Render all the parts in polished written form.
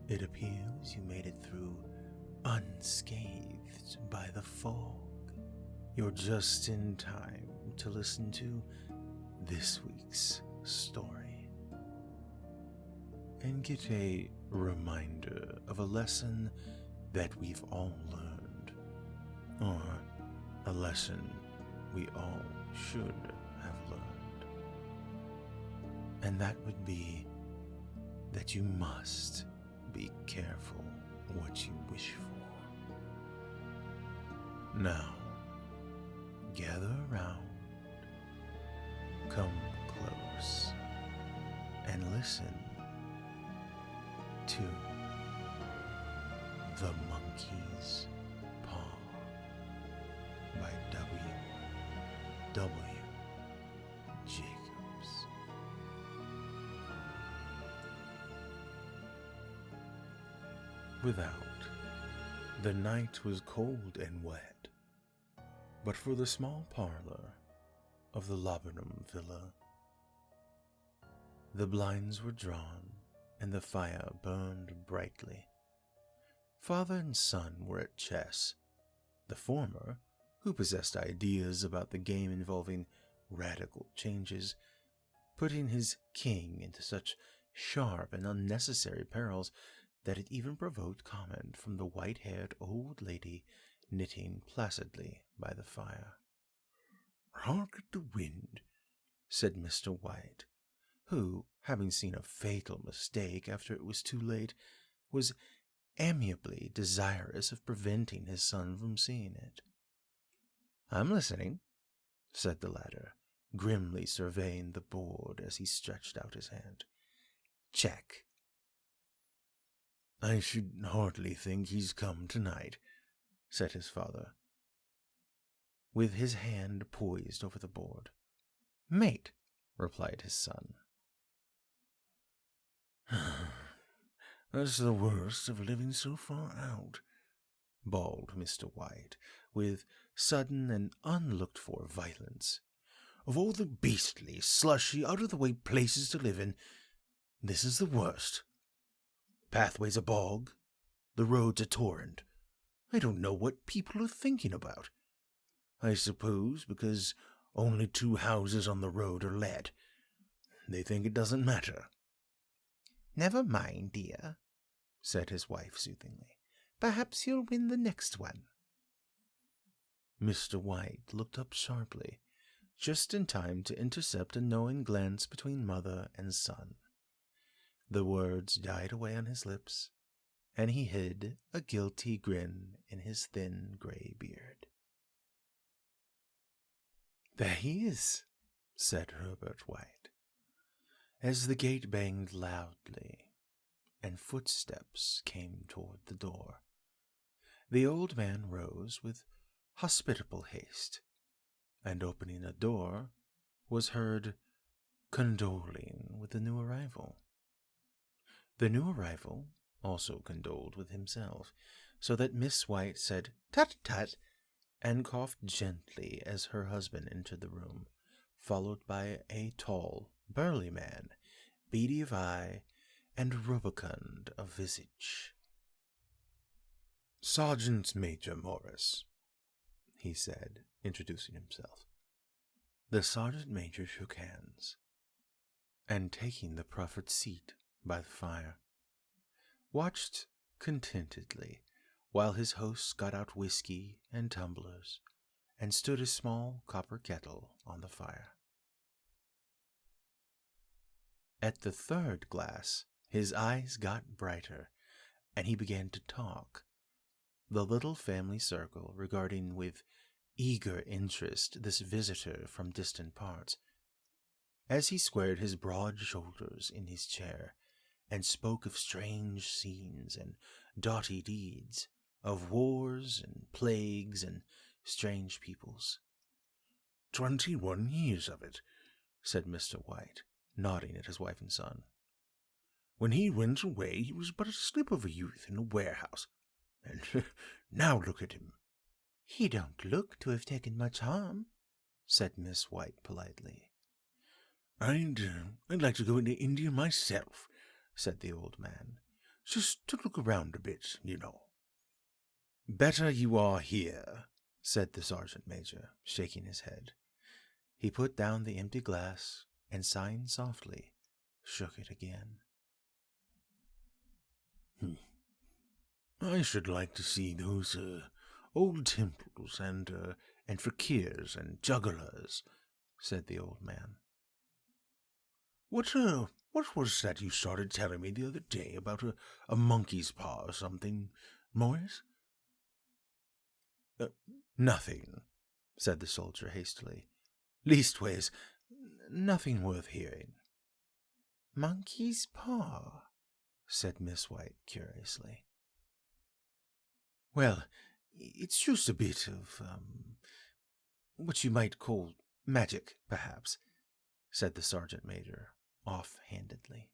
It appears you made it through unscathed by the fog. You're just in time to listen to this week's story and get a reminder of a lesson that we've all learned, or a lesson we all should have learned. And that would be that you must be careful what you wish for. Now, gather around, come close, and listen to The Monkey's Paw by W. Jacobs. Without, the night was cold and wet, but for the small parlor of the Laburnum Villa, the blinds were drawn and the fire burned brightly. Father and son were at chess, the former, who possessed ideas about the game involving radical changes, putting his king into such sharp and unnecessary perils that it even provoked comment from the white-haired old lady knitting placidly by the fire. "Hark at the wind," said Mr. White, who, having seen a fatal mistake after it was too late, was amiably desirous of preventing his son from seeing it. "I'm listening," said the latter, grimly surveying the board as he stretched out his hand. "Check." "I should hardly think he's come tonight," said his father, with his hand poised over the board. "Mate," replied his son. "That's the worst of living so far out," bawled Mr. White, with sudden and unlooked-for violence. "Of all the beastly, slushy, out-of-the-way places to live in, this is the worst. Pathway's a bog, the road's a torrent. I don't know what people are thinking about. I suppose because only 2 houses on the road are let, they think it doesn't matter." "Never mind, dear," said his wife soothingly. "Perhaps you'll win the next one." Mr. White looked up sharply, just in time to intercept a knowing glance between mother and son. The words died away on his lips, and he hid a guilty grin in his thin gray beard. "There he is," said Herbert White, as the gate banged loudly and footsteps came toward the door. The old man rose with hospitable haste, and opening a door, was heard condoling with the new arrival. The new arrival also condoled with himself, so that Miss White said, "Tut, tut," and coughed gently as her husband entered the room, followed by a tall, burly man, beady of eye and rubicund of visage. "Sergeant Major Morris," he said, introducing himself. The sergeant major shook hands, and taking the proffered seat by the fire, watched contentedly while his hosts got out whiskey and tumblers and stood a small copper kettle on the fire. At the third glass, his eyes got brighter, and he began to talk, the little family circle regarding with eager interest this visitor from distant parts, as he squared his broad shoulders in his chair and spoke of strange scenes and doughty deeds, of wars and plagues and strange peoples. 21 years of it," said Mr. White, nodding at his wife and son. "When he went away, he was but a slip of a youth in a warehouse, and now look at him." "He don't look to have taken much harm," said Miss White politely. I'd like to go into India myself," said the old man. Just to look around a bit, you know." "Better you are here," said the sergeant major, shaking his head. He put down the empty glass and, sighing softly, shook it again. I should like to see those old temples and fakirs and jugglers," said the old man. What was that you started telling me the other day about a monkey's paw or something, Morris?" "Nothing," said the soldier hastily. "Leastways, nothing worth hearing." "Monkey's paw," said Miss White curiously. "Well, it's just a bit of, what you might call magic, perhaps," said the sergeant major off-handedly.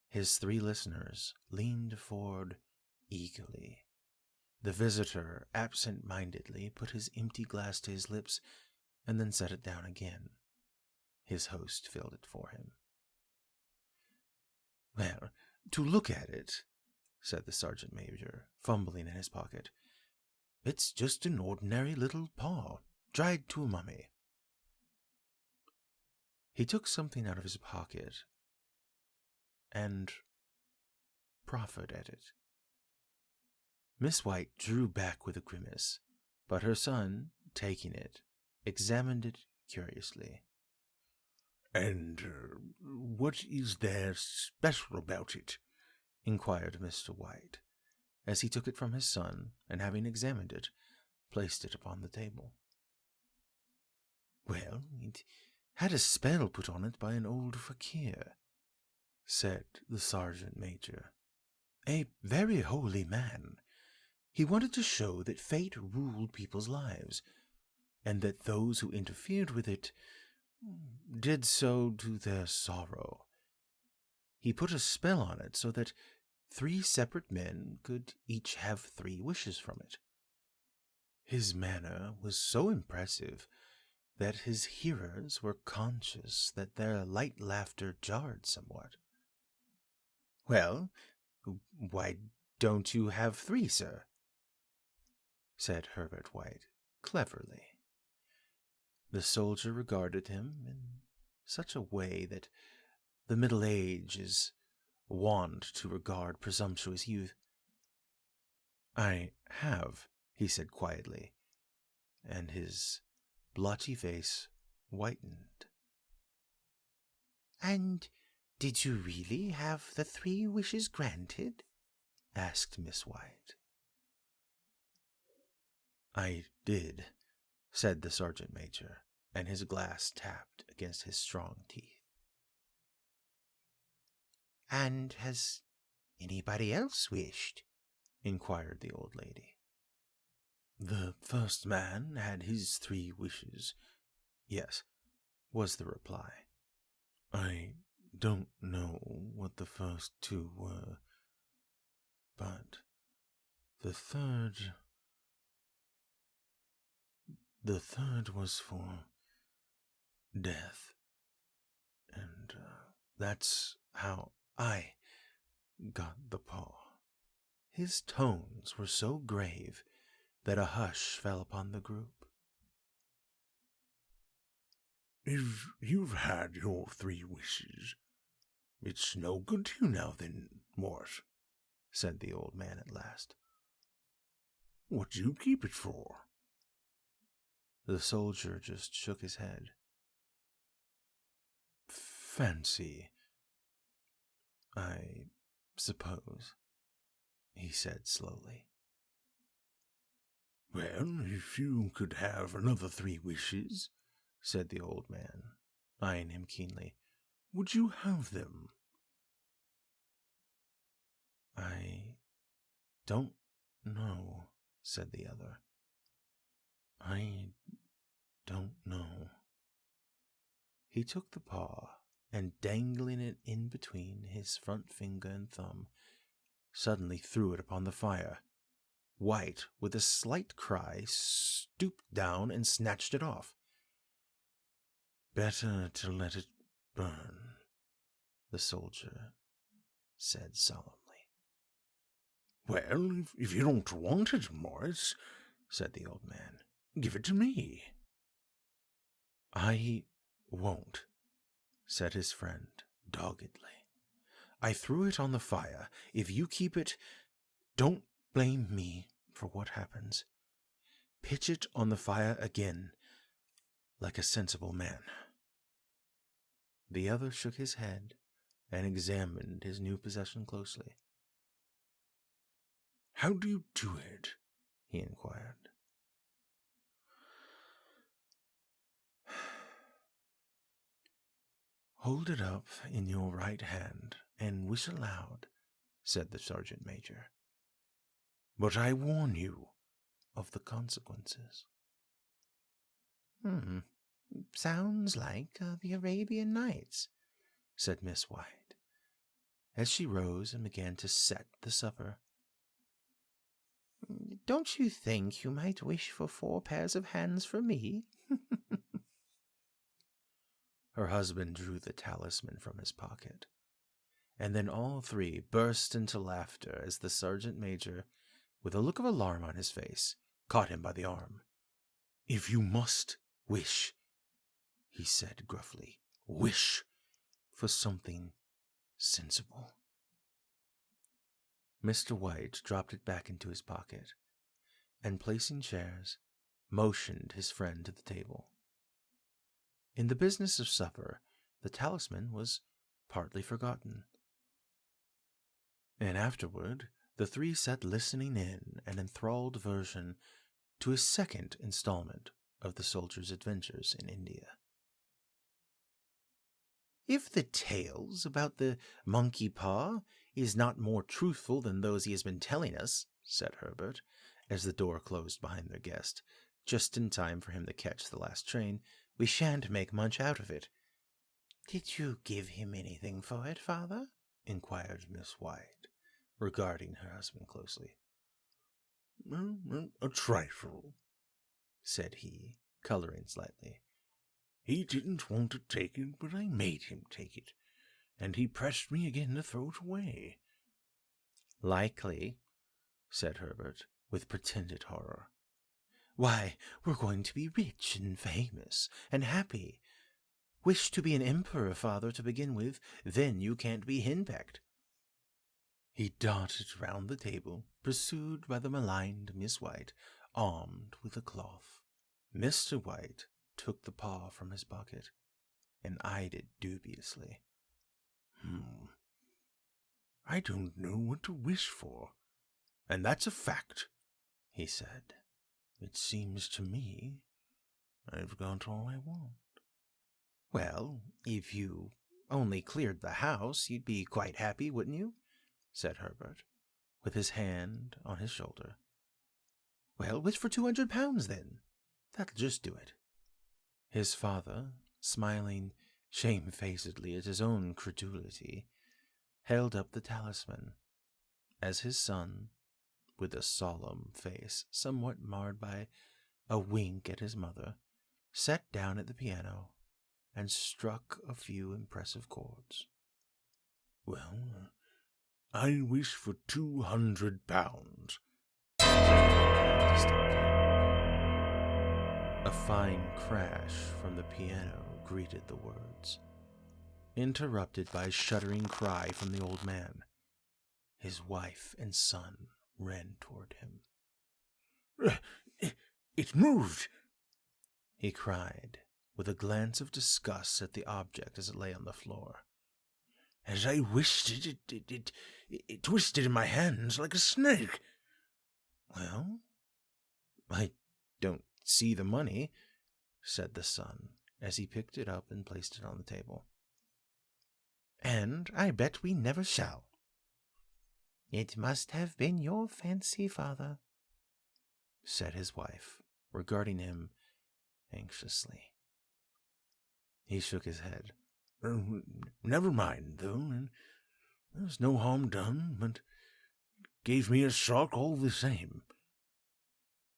His three listeners leaned forward eagerly. The visitor absent-mindedly put his empty glass to his lips and then set it down again. His host filled it for him. "Well, to look at it," said the sergeant major, fumbling in his pocket, "it's just an ordinary little paw, dried to a mummy." He took something out of his pocket and proffered at it. Miss White drew back with a grimace, but her son, taking it, examined it curiously. "And what is there special about it?" inquired Mr. White, as he took it from his son and, having examined it, placed it upon the table. "Well, it had a spell put on it by an old fakir," said the sergeant major. "A very holy man. He wanted to show that fate ruled people's lives, and that those who interfered with it did so to their sorrow. He put a spell on it so that 3 separate men could each have 3 wishes from it. His manner was so impressive that his hearers were conscious that their light laughter jarred somewhat." "Well, why don't you have 3, sir?" said Herbert White cleverly. The soldier regarded him in such a way that the Middle Age is wont to regard presumptuous youth. "I have," he said quietly, and his blotchy face whitened. "And did you really have the 3 wishes granted?" asked Miss White. "I did," said the sergeant major, and his glass tapped against his strong teeth. "And has anybody else wished?" inquired the old lady. "The first man had his 3 wishes, yes," was the reply. "I don't know what the first 2 were, but the third was for death, and that's how I got the paw." His tones were so grave that a hush fell upon the group. "If you've had your 3 wishes, it's no good to you now then, Morris," said the old man at last. "What do you keep it for?" The soldier just shook his head. "Fancy, I suppose," he said slowly. "Well, if you could have another 3 wishes," said the old man, eyeing him keenly, "would you have them?" "I don't know," said the other. "I don't know." He took the paw and, dangling it in between his front finger and thumb, suddenly threw it upon the fire. White, with a slight cry, stooped down and snatched it off. "Better to let it burn," the soldier said solemnly. "Well, if you don't want it, Morris," said the old man, "give it to me." "I won't," said his friend doggedly. "I threw it on the fire. If you keep it, don't blame me for what happens. Pitch it on the fire again, like a sensible man." The other shook his head and examined his new possession closely. "How do you do it?" he inquired. "Hold it up in your right hand and whistle loud," said the sergeant major. "But I warn you of the consequences." "Sounds like the Arabian Nights," said Miss White, as she rose and began to set the supper. "Don't you think you might wish for 4 pairs of hands for me?" Her husband drew the talisman from his pocket, and then all three burst into laughter as the sergeant major, with a look of alarm on his face, caught him by the arm. "If you must wish," he said gruffly, "wish for something sensible." Mr. White dropped it back into his pocket, and placing chairs, motioned his friend to the table. In the business of supper, the talisman was partly forgotten, and afterward the three sat listening in an enthralled version to a second installment of the soldier's adventures in India. "If the tales about the monkey paw is not more truthful than those he has been telling us," said Herbert, as the door closed behind their guest, just in time for him to catch the last train, "we shan't make much out of it." "Did you give him anything for it, father?" inquired Miss White, regarding her husband closely. "A trifle," said he, coloring slightly. "He didn't want to take it, but I made him take it, and he pressed me again to throw it away." "Likely," said Herbert, with pretended horror. "Why, we're going to be rich and famous and happy. Wish to be an emperor, father, to begin with, then you can't be henpecked." He darted round the table, pursued by the maligned Miss White, armed with a cloth. Mr. White took the paw from his pocket and eyed it dubiously. "I don't know what to wish for, and that's a fact," he said. "It seems to me I've got all I want." "Well, if you only cleared the house, you'd be quite happy, wouldn't you?" said Herbert, with his hand on his shoulder. "Well, wish for 200 pounds, then. That'll just do it." His father, smiling shamefacedly at his own credulity, held up the talisman, as his son, with a solemn face somewhat marred by a wink at his mother, sat down at the piano and struck a few impressive chords. "Well, I wish for 200 pounds. A fine crash from the piano greeted the words, interrupted by a shuddering cry from the old man. His wife and son ran toward him. "It moved!" he cried, with a glance of disgust at the object as it lay on the floor. "As I wished it twisted in my hands like a snake." "Well, I don't see the money," said the son, as he picked it up and placed it on the table. "And I bet we never shall." "It must have been your fancy, father," said his wife, regarding him anxiously. He shook his head. "Never mind, though. There's no harm done, but it gave me a shock all the same."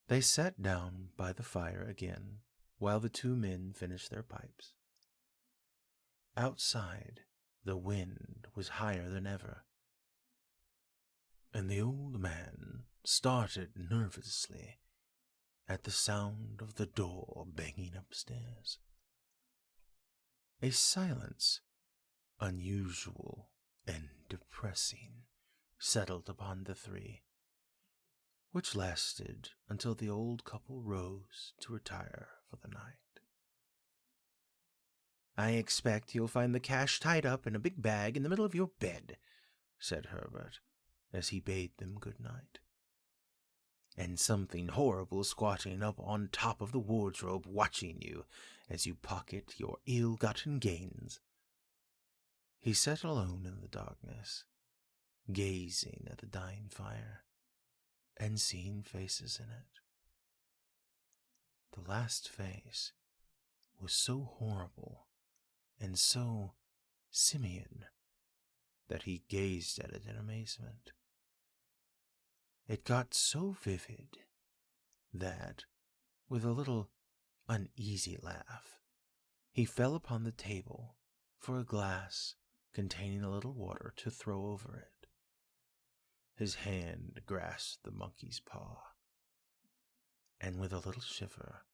They sat down by the fire again, while the two men finished their pipes. Outside, the wind was higher than ever, and the old man started nervously at the sound of the door banging upstairs. A silence, unusual and depressing, settled upon the three, which lasted until the old couple rose to retire for the night. "I expect you'll find the cash tied up in a big bag in the middle of your bed," said Herbert, as he bade them good night. "And something horrible squatting up on top of the wardrobe watching you as you pocket your ill-gotten gains." He sat alone in the darkness, gazing at the dying fire and seeing faces in it. The last face was so horrible and so simian that he gazed at it in amazement. It got so vivid that, with a little uneasy laugh, he fell upon the table for a glass containing a little water to throw over it. His hand grasped the monkey's paw, and with a little shiver,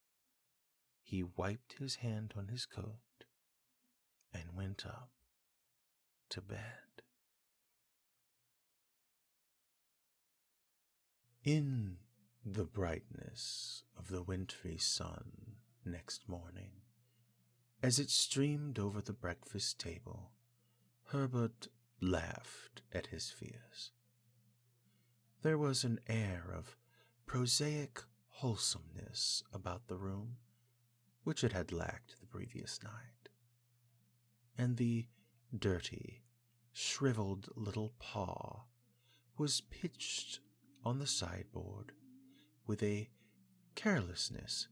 he wiped his hand on his coat and went up to bed. In the brightness of the wintry sun next morning, as it streamed over the breakfast table, Herbert laughed at his fears. There was an air of prosaic wholesomeness about the room which it had lacked the previous night, and the dirty, shriveled little paw was pitched on the sideboard with a carelessness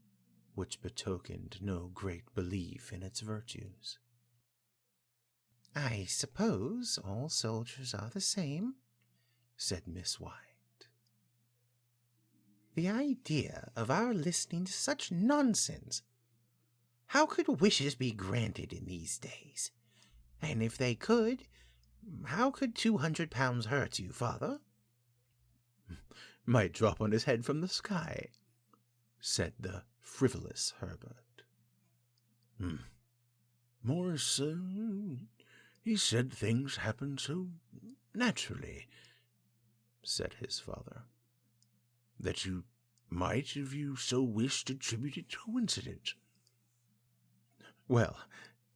which betokened no great belief in its virtues. "I suppose all soldiers are the same," said Miss White. "The idea of our listening to such nonsense! How could wishes be granted in these days? And if they could, how could £200 hurt you, father?" "Might drop on his head from the sky," said the frivolous Herbert. Morris, he said things happened so naturally," said his father, "that you might, if you so wished, attribute it to coincidence." "Well,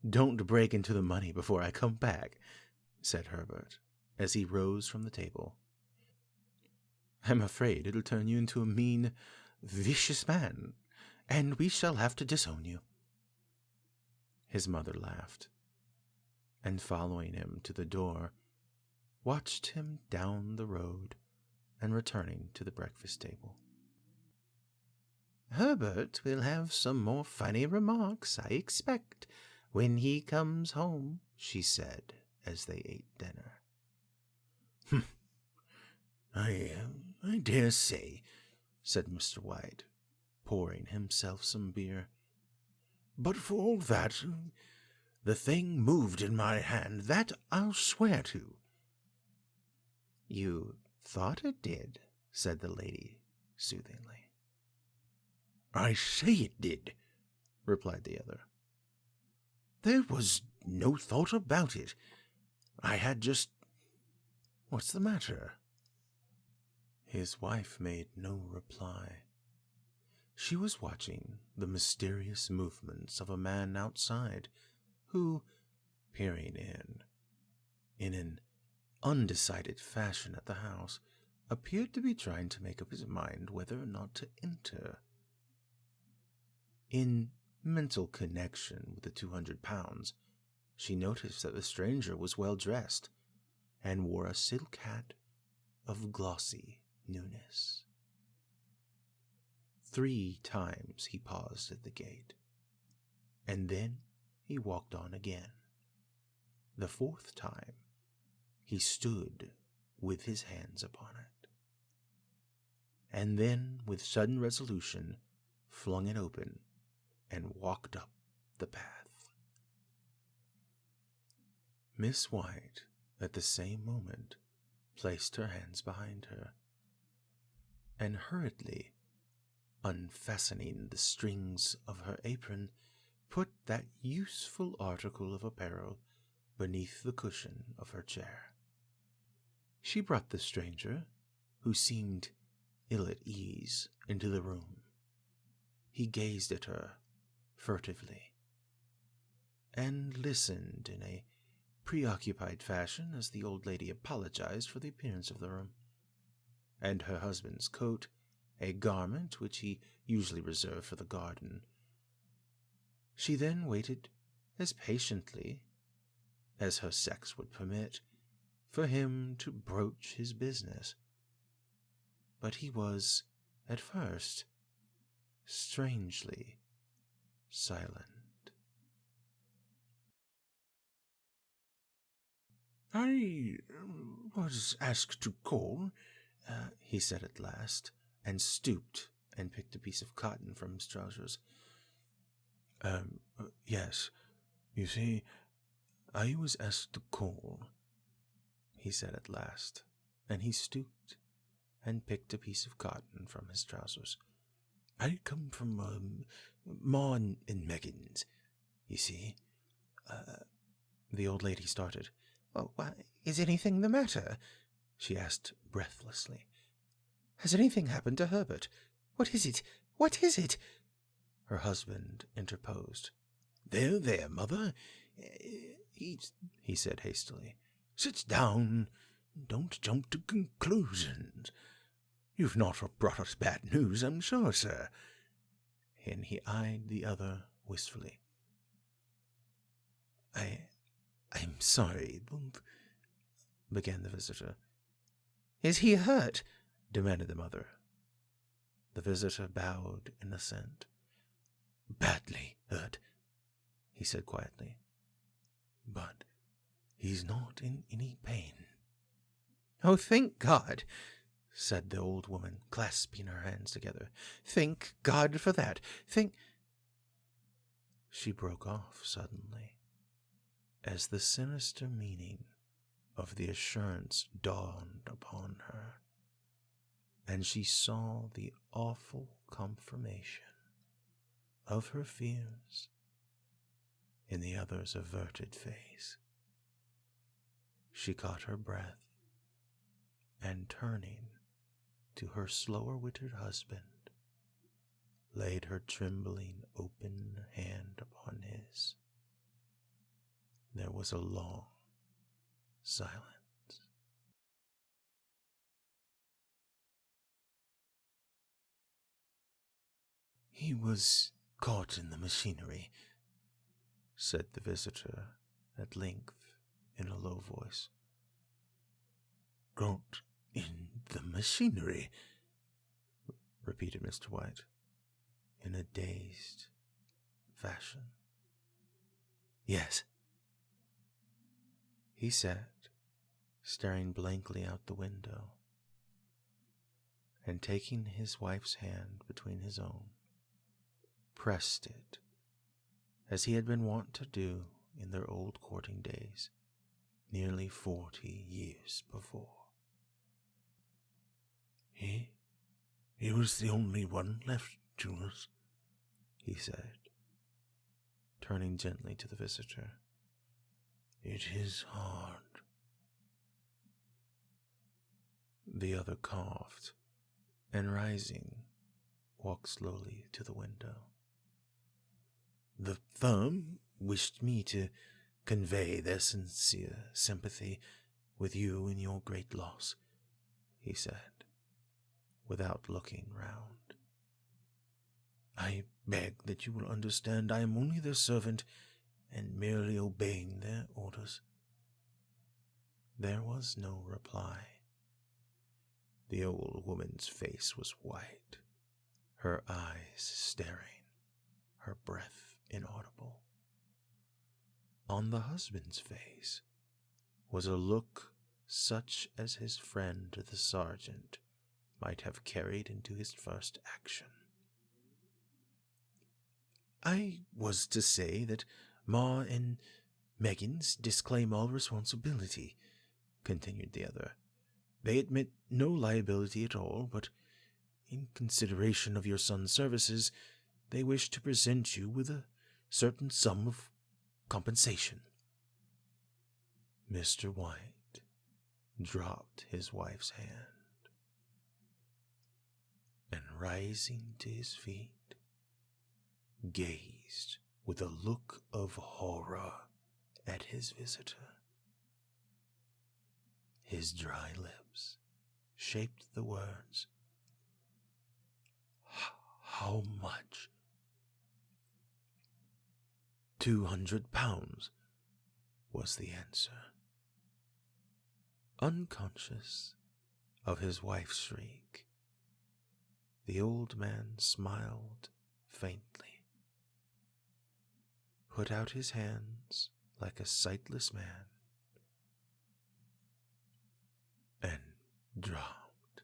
don't break into the money before I come back," said Herbert, as he rose from the table. "I'm afraid it'll turn you into a mean, vicious man, and we shall have to disown you." His mother laughed, and following him to the door, watched him down the road and returning to the breakfast table. "Herbert will have some more funny remarks, I expect, when he comes home," she said as they ate dinner. I dare say," said Mr. White, pouring himself some beer. "But for all that, the thing moved in my hand, that I'll swear to." "You thought it did," said the lady soothingly. "I say it did," replied the other. "There was no thought about it. I had just... What's the matter?" His wife made no reply. She was watching the mysterious movements of a man outside, who, peering in an undecided fashion at the house, appeared to be trying to make up his mind whether or not to enter. In mental connection with the £200, she noticed that the stranger was well dressed and wore a silk hat of glossy newness. 3 times he paused at the gate, and then he walked on again. The 4th time he stood with his hands upon it, and then with sudden resolution flung it open and walked up the path. Miss White, at the same moment, placed her hands behind her, and hurriedly, unfastening the strings of her apron, put that useful article of apparel beneath the cushion of her chair. She brought the stranger, who seemed ill at ease, into the room. He gazed at her furtively, and listened in a preoccupied fashion as the old lady apologized for the appearance of the room, and her husband's coat, a garment which he usually reserved for the garden. She then waited as patiently as her sex would permit for him to broach his business. But he was, at first, strangely silent. "I was asked to call," he said at last, and stooped and picked a piece of cotton from his trousers. Yes. You see, I was asked to call," he said at last, and he stooped and picked a piece of cotton from his trousers. "I come from, Ma and Megan's, you see." The old lady started. "Oh, why, is anything the matter?" she asked breathlessly. "Has anything happened to Herbert? What is it? What is it?" Her husband interposed. There, mother. He said hastily. "Sit down. Don't jump to conclusions. You've not brought us bad news, I'm sure, sir." And he eyed the other wistfully. I'm sorry, began the visitor. "Is he hurt?" demanded the mother. The visitor bowed in assent. "Badly hurt," he said quietly. "But he's not in any pain." "Oh, thank God," said the old woman, clasping her hands together. "Thank God for that. She broke off suddenly, as the sinister meaning of the assurance dawned upon her, and she saw the awful confirmation of her fears in the other's averted face. She caught her breath, and turning to her slower-witted husband, laid her trembling open hand upon his. There was a long silence. "He was caught in the machinery," said the visitor at length in a low voice. "Caught in the machinery," repeated Mr. White in a dazed fashion. "Yes." He sat, staring blankly out the window, and taking his wife's hand between his own, pressed it, as he had been wont to do in their old courting days, nearly 40 years before. He was the only one left to us," he said, turning gently to the visitor. "It is hard." The other coughed, and rising, walked slowly to the window. "The firm wished me to convey their sincere sympathy with you in your great loss," he said, without looking round. "I beg that you will understand I am only their servant and merely obeying their orders." There was no reply. The old woman's face was white, her eyes staring, her breath inaudible. On the husband's face was a look such as his friend the sergeant might have carried into his first action. "I was to say that Ma and Meggins disclaim all responsibility," continued the other. They admit no liability at all, but in consideration of your son's services, they wish to present you with a certain sum of compensation." Mr. White dropped his wife's hand, and rising to his feet, gazed with a look of horror at his visitor. His dry lips shaped the words, "How much?" £200 was the answer. Unconscious of his wife's shriek, the old man smiled faintly, put out his hands like a sightless man, and dropped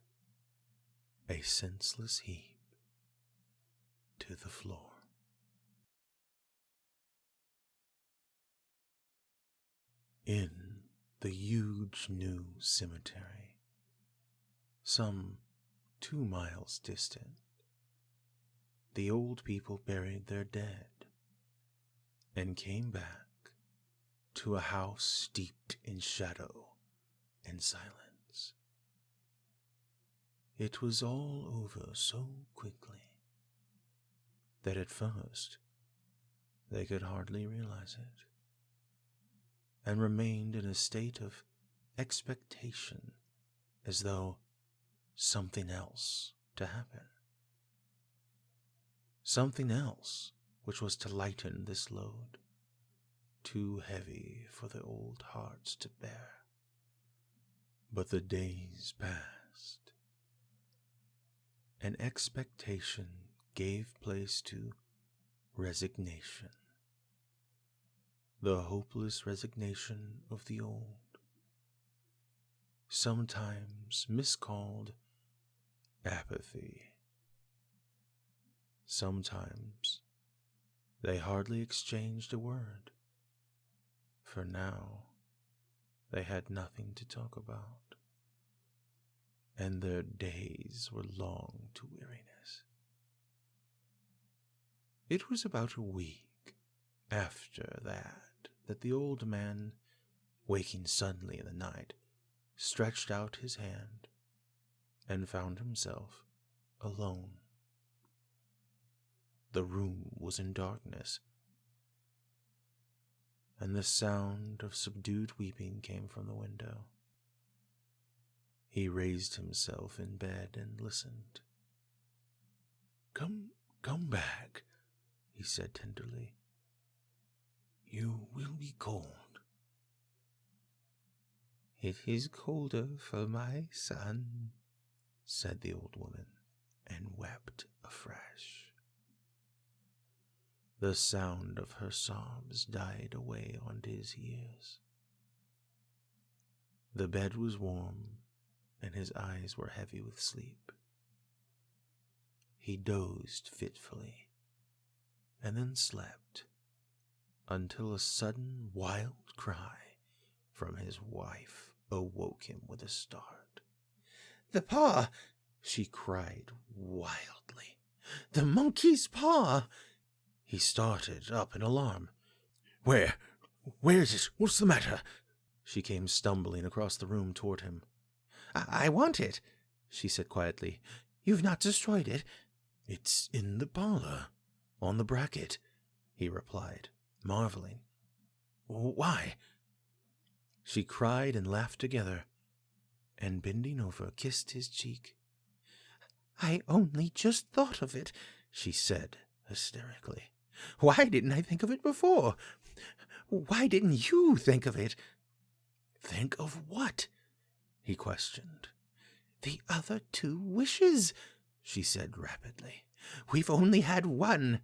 a senseless heap to the floor. In the huge new cemetery, some 2 miles distant, the old people buried their dead and came back to a house steeped in shadow and silence. It was all over so quickly that at first they could hardly realize it, and remained in a state of expectation as though something else to happen. Something else which was to lighten this load, too heavy for the old hearts to bear. But the days passed, and expectation gave place to resignation. The hopeless resignation of the old, sometimes miscalled apathy. Sometimes they hardly exchanged a word, for now they had nothing to talk about, and their days were long to weariness. It was about a week after that the old man, waking suddenly in the night, stretched out his hand and found himself alone. The room was in darkness, and the sound of subdued weeping came from the window. He raised himself in bed and listened. Come back," he said tenderly. "You will be cold." "It is colder for my son," said the old woman, and wept afresh. The sound of her sobs died away on his ears. The bed was warm, and his eyes were heavy with sleep. He dozed fitfully, and then slept, until a sudden wild cry from his wife awoke him with a start. "The paw!" she cried wildly. "The monkey's paw!" He started up in alarm. Where is it? What's the matter?" She came stumbling across the room toward him. I want it," she said quietly. "You've not destroyed it?" "It's in the parlor, on the bracket," he replied, marveling. "Why?" She cried and laughed together, and bending over, kissed his cheek. "I only just thought of it," she said hysterically. "Why didn't I think of it before? Why didn't you think of it?" "Think of what?" he questioned. "The other 2 wishes," she said rapidly. "We've only had one."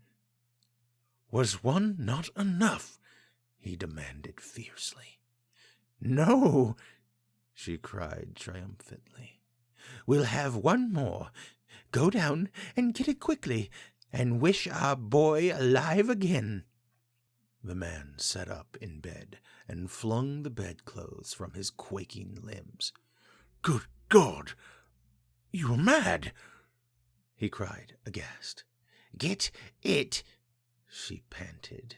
"Was one not enough?" he demanded fiercely. "No," she cried triumphantly. "We'll have one more. Go down and get it quickly, and wish our boy alive again." The man sat up in bed and flung the bedclothes from his quaking limbs. Good God! You are mad!" he cried, aghast. "Get it," she panted.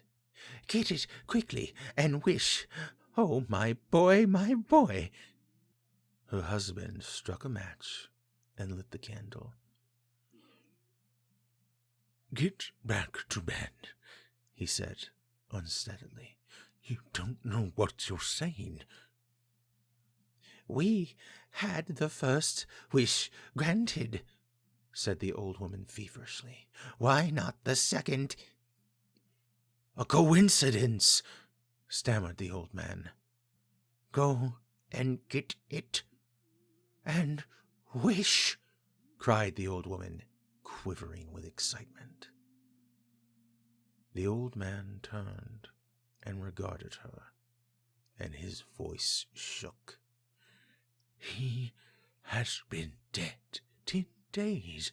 "Get it quickly and wish. Oh, my boy, my boy." Her husband struck a match and lit the candle. "Get back to bed," he said unsteadily. "You don't know what you're saying." "We had the first wish granted," said the old woman feverishly. "Why not the second?" "A coincidence," stammered the old man. "Go and get it and wish," cried the old woman, quivering with excitement. The old man turned and regarded her, and his voice shook. "He has been dead 10 days,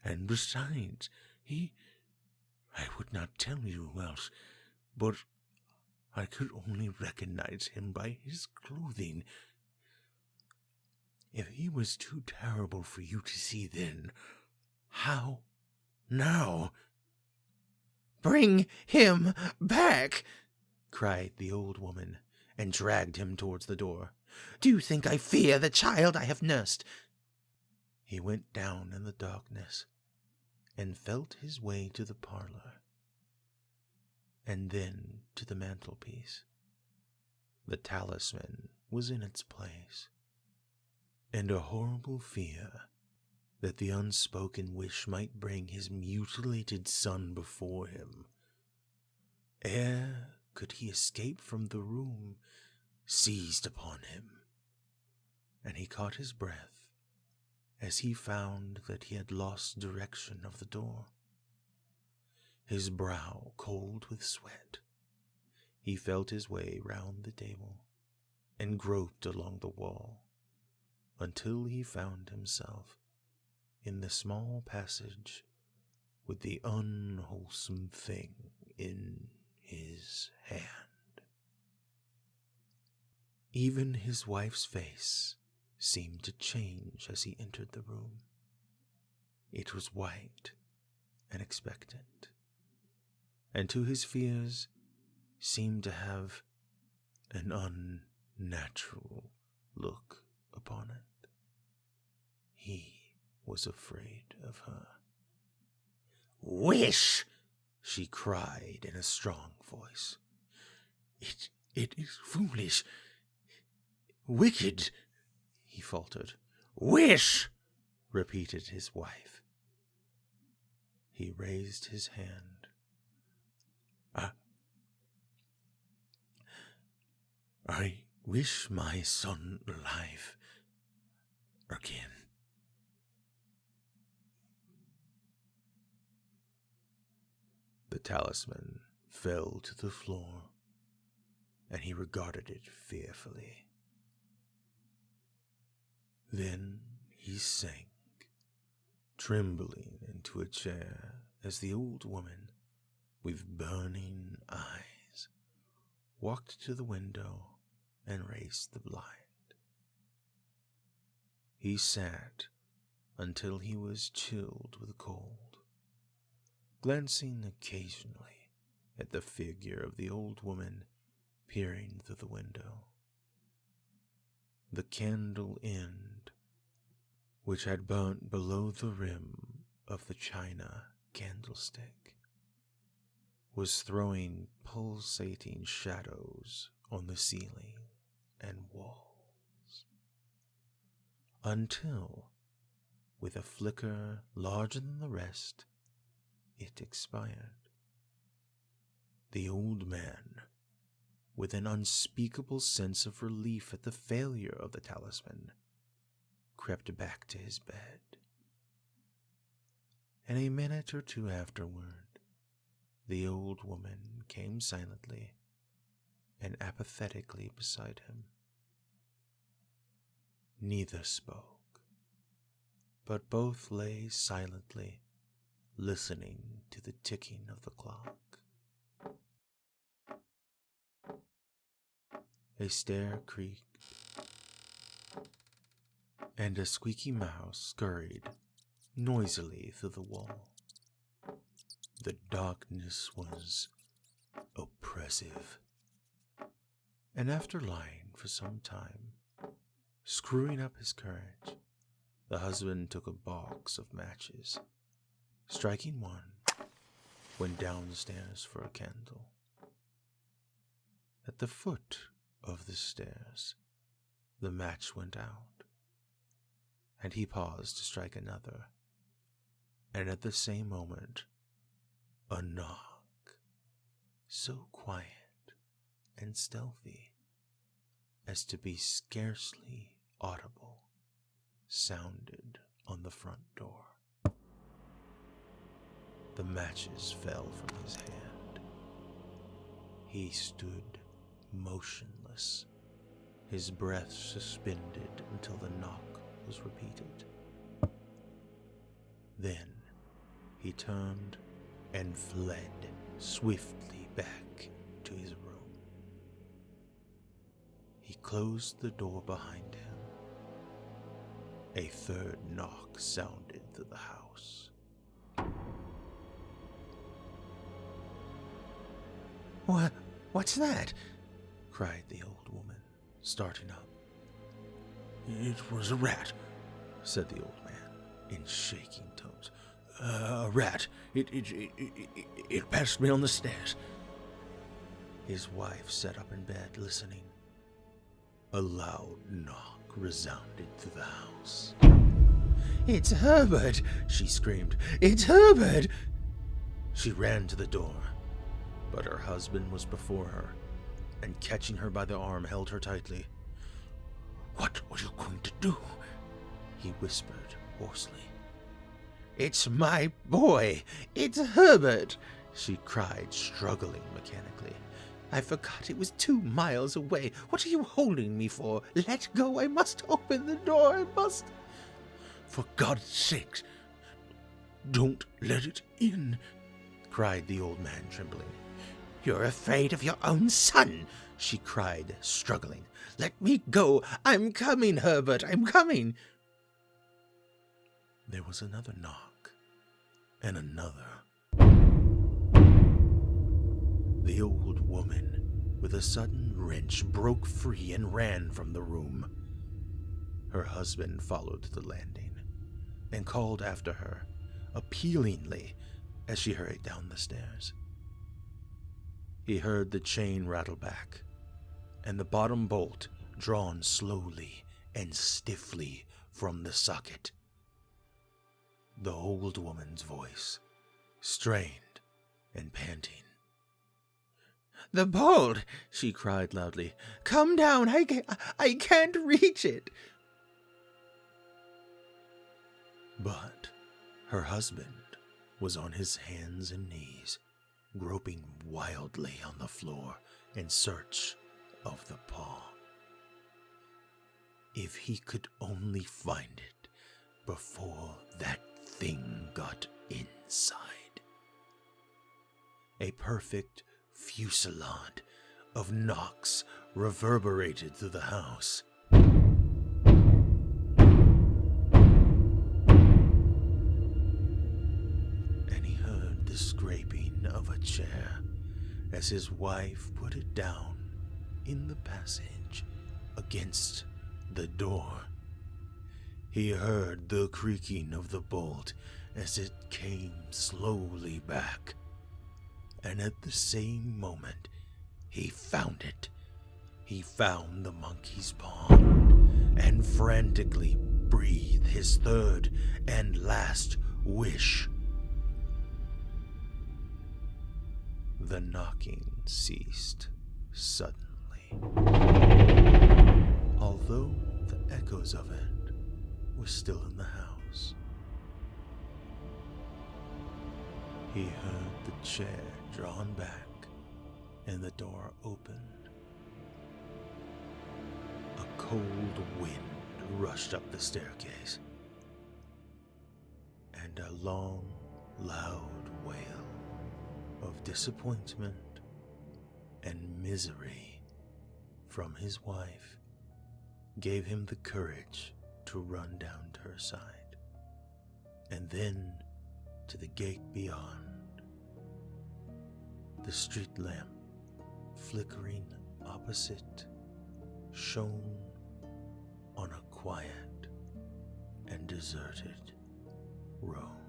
and besides, I would not tell you else, but I could only recognize him by his clothing. If he was too terrible for you to see then, how now?" "Bring him back!" cried the old woman, and dragged him towards the door. "Do you think I fear the child I have nursed?" He went down in the darkness and felt his way to the parlor, and then to the mantelpiece. The talisman was in its place, and a horrible fear that the unspoken wish might bring his mutilated son before him, ere could he escape from the room, seized upon him, and he caught his breath as he found that he had lost direction of the door. His brow cold with sweat, he felt his way round the table and groped along the wall until he found himself in the small passage with the unwholesome thing in his hand. Even his wife's face seemed to change as he entered the room. It was white and expectant, and to his fears seemed to have an unnatural look upon it. He was afraid of her. "Wish!" she cried in a strong voice. It is foolish, wicked," he faltered. "Wish!" repeated his wife. He raised his hand. I wish my son alive again." The talisman fell to the floor, and he regarded it fearfully. Then he sank, trembling, into a chair as the old woman, with burning eyes, walked to the window and raised the blind. He sat until he was chilled with cold, glancing occasionally at the figure of the old woman peering through the window. The candle end, which had burnt below the rim of the china candlestick, was throwing pulsating shadows on the ceiling and walls, until, with a flicker larger than the rest, it expired. The old man, with an unspeakable sense of relief at the failure of the talisman, crept back to his bed. And a minute or two afterward, the old woman came silently and apathetically beside him. Neither spoke, but both lay silently, listening to the ticking of the clock. A stair creaked, and a squeaky mouse scurried noisily through the wall. The darkness was oppressive, and after lying for some time, screwing up his courage, the husband took a box of matches. Striking one, went downstairs for a candle. At the foot of the stairs, the match went out, and he paused to strike another, and at the same moment, a knock, so quiet and stealthy as to be scarcely audible, sounded on the front door. The matches fell from his hand. He stood motionless, his breath suspended until the knock was repeated. Then he turned and fled swiftly back to his room. He closed the door behind him. A third knock sounded through the house. What's that? Cried the old woman, starting up. It was a rat, Said the old man in shaking tones. a rat. It passed me on the stairs. His wife sat up in bed, listening. A loud knock resounded through the house. "It's Herbert!" she screamed. "It's Herbert!" She ran to the door, but her husband was before her, and catching her by the arm, held her tightly. What are you going to do? He whispered hoarsely. "It's my boy! It's Herbert!" she cried, struggling mechanically. "I forgot it was 2 miles away. What are you holding me for? Let go! I must open the door! I must!" For God's sake, don't let it in, cried the old man, trembling. "You're afraid of your own son!" she cried, struggling. "Let me go! I'm coming, Herbert! I'm coming!" There was another knock, and another. The old woman, with a sudden wrench, broke free and ran from the room. Her husband followed to the landing and called after her, appealingly, as she hurried down the stairs. He heard the chain rattle back, and the bottom bolt drawn slowly and stiffly from the socket. The old woman's voice, strained and panting. "The bolt!" she cried loudly. "Come down! I can't reach it!" But her husband was on his hands and knees, groping wildly on the floor in search of the paw. If he could only find it before that thing got inside. A perfect fusillade of knocks reverberated through the house. And he heard the scraping of a chair as his wife put it down in the passage against the door. He heard the creaking of the bolt as it came slowly back. And at the same moment, he found it. He found the monkey's paw and frantically breathed his third and last wish. The knocking ceased suddenly, although the echoes of it were still in the house. He heard the chair drawn back and the door opened. A cold wind rushed up the staircase, and a long, loud wail of disappointment and misery from his wife gave him the courage to run down to her side, and then to the gate beyond. The street lamp, flickering opposite, shone on a quiet and deserted Rome.